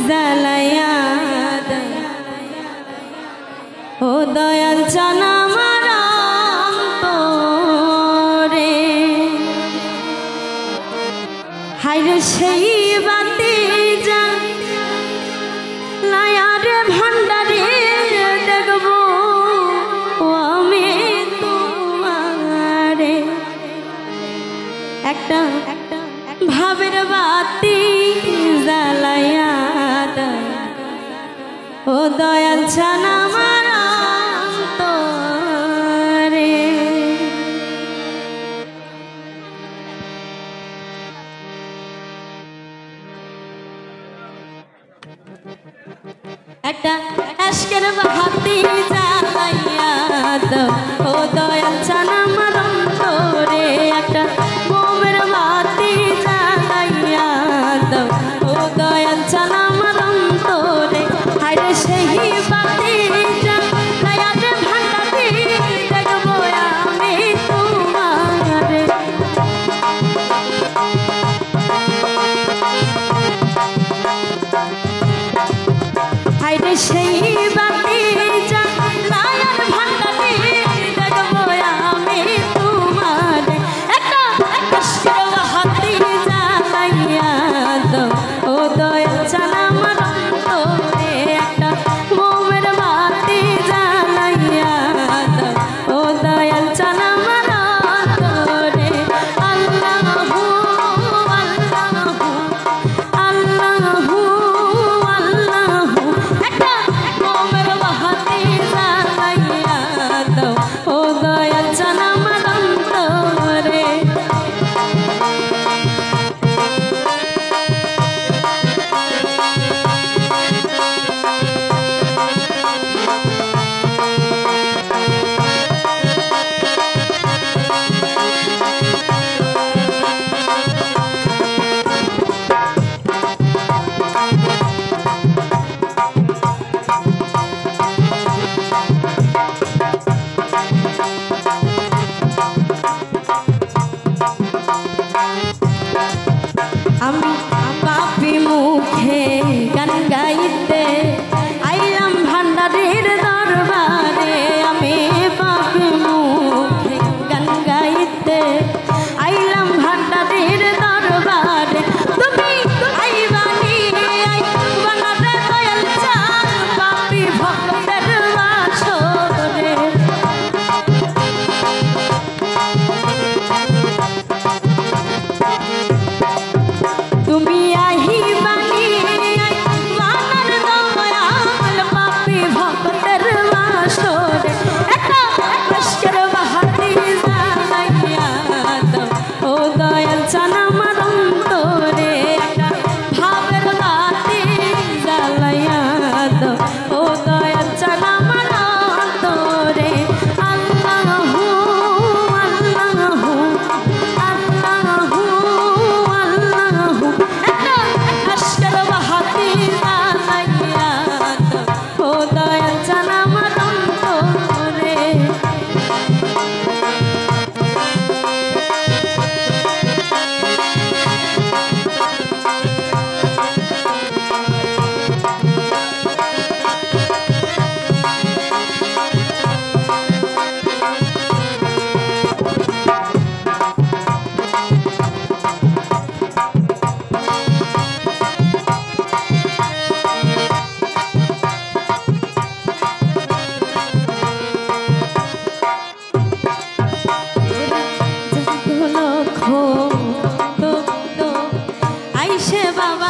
জ্বালাইয়া ও দয়াল চান আমার অন্তরে হায়রে সেই বাতি জ্বালায়ার ভান্ডারে দেখব আমি তোমারে একটা ভাবের বাতি জ্বালাইয়া ও দয়াল চান আমার অন্তরে একটা আশকের বাতি জ্বালাইয়া ও দয়াল চান আমার অন্তরে একটা মোমের বাতি জ্বালাইয়া ও দয়াল চান আমার অন্তরে হায়রে সেই বাতি জ্বালাইয়া ভান্ডারে দেখব আমি তোমারে হায়রে সেই বাতি জ্বালায়ার ভান্ডারে দেখব আমি তোমারে একটা আশকের বাতি জ্বালাইয়া ও দয়াল চান আমার অন্তরে একটা মোমের বাতি জ্বালাইয়া ও দয়াল চান আমার অন্তরে আল্লাহু আল্লাহু আল্লাহু আল্লাহু একটা মোমের বাতি জ্বালাইয়া ও দয়াল চান আমার অন্তরে আমি পাপি মুখে গান গাইতে আইলাম ভান্ডারের দরবারে আমি পাপি মুখে গান গাইতে আইলাম ভান্ডারের দরবারে তুমি আইবানি আইবানারে দয়াল চান পাপি ভক্তের বাসরে তুমি আহিবানি আইবানার দয়াল পাপি ভক্তের বাসরে একটা আশকের বাতি জ্বালাইয়া ও দয়াল চান আমার অন্তরে একটা ভাবের বাতি জ্বালাইয়া ও দয়াল চান আমার অন্তরে আল্লাহু আল্লাহু আল্লাহু আল্লাহু একটা আশকের বাতি জ্বালাইয়া ও দয়াল চান আমার অন্তরে আইসে বাবা